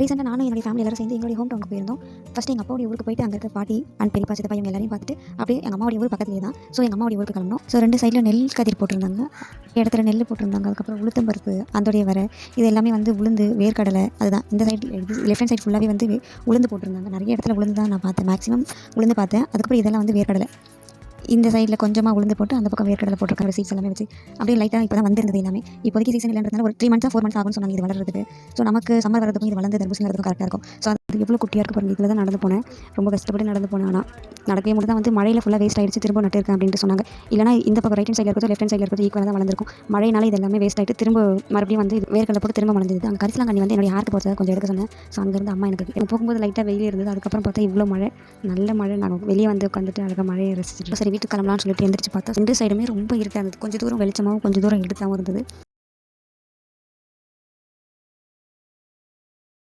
ரீசெண்டாக நானும் என்னுடைய ஃபேமிலி எல்லாரும் சேர்ந்து எங்களுடைய ஹோம் டவுனுக்கு போயிருந்தோம். ஃபஸ்ட்டு எங்கள் அப்பாவுடைய ஊருக்கு போயிட்டு அங்கே இருக்க பாட்டி அண்ட் பெரியப்பா சித்தப்பா இவங்க எல்லாரையும் பார்த்துட்டு அப்படியே எங்கள் அம்மாவுடைய ஊர் பக்கத்துலேயே தான். ஸோ எங்கள் அம்மாவுடைய ஊருக்கு கிளம்பணும். ஸோ 2 சைடில் நெல் கதிர் போட்டிருந்தாங்க. இடத்துல நெல் போட்டிருந்தாங்க. அதுக்கப்புறம் உளுத்தம்பருப்பு அதோடைய வர இது எல்லாமே வந்து உளுந்து வேர்க்கடலை அதுதான். இந்த சைடு லெஃப்ட் ஹேண்ட் சைடு ஃபுல்லாகவே வந்து உளுந்து போட்டிருந்தாங்க. நிறைய இடத்துல உளுந்து தான் நான் பார்த்தேன். மேக்ஸிமம் உளுந்து பார்த்தேன். அதுக்கப்புறம் இதெல்லாம் வந்து வேர்க்கடலை. இந்த சைடில் கொஞ்சமாக உளுந்து போட்டு அந்த பக்கம் வேர்க்கடலை போட்டிருக்காங்க. சீட்ஸ் எல்லாமே வச்சு அப்படியே லைட்டாக இப்போ தான் வந்திருந்தது எல்லாமே. இப்போதைக்கு சீசன் இல்லைன்றதுனால ஒரு 3 months 4 months ஆகும்னு சொன்னாங்க இது வளர்றதுக்கு. ஸோ நமக்கு சம்மர் வரதுக்கும் இது வளர்ந்து தர்பூசணி வரதுக்கும் கரெக்டாக இருக்கும். ஸோ அது எவ்வளோ குட்டியாக இருக்குது பாருங்க. இதில் தான் நடந்து போனேன். ரொம்ப கஷ்டப்பட்டு நடந்து போனேன். ஆனால் நடக்கவே மட்டும் தான் வந்து மழையில் ஃபுல்லாக வேஸ்ட் ஆகிடுச்சு. திரும்ப நட்டுருக்கேன் அப்படின்ட்டு சொன்னாங்க. இல்லைனா இந்த பக்கம் ரைட் ஹேண்ட் சைடில் இருக்கிறது லெஃப்ட் ஹேண்ட் சைடில் இருக்கிறது ஈக்குவலாக தான் வளர்ந்துருக்கும். மழையினால இது எல்லாமே வேஸ்ட் ஆகிட்டு திரும்ப மறுபடியும் வந்து வேர்க்கடலை போட்டு திரும்ப வளர்ந்தது. அங்கே கரிசலாங்கண்ணி வந்து என்னுடைய ஹேருக்கு போகிறத கொஞ்சம் எடுக்க சொன்னேன். ஸோ அங்கேருந்து அம்மா எனக்கு போகும்போது லைட்டாக வெயில் இருந்தது. அதுக்கப்புறம் பார்த்தா இவ்வளோ மழை, நல்ல மழை. நாங்கள் வெளியே வந்து உட்காந்துட்டு அழகாக மழையை ரசிச்சுட்டு சரி வீட்டுக்கு கிளம்பலாம்னு சொல்லிட்டு எந்திரிச்சு பார்த்தா 2 சைடுமே ரொம்ப இருட்டாக இருந்தது. கொஞ்சம் தூரம் வெளிச்சமாகவும் கொஞ்சம் தூரம் இருட்டாகவும் இருந்தது.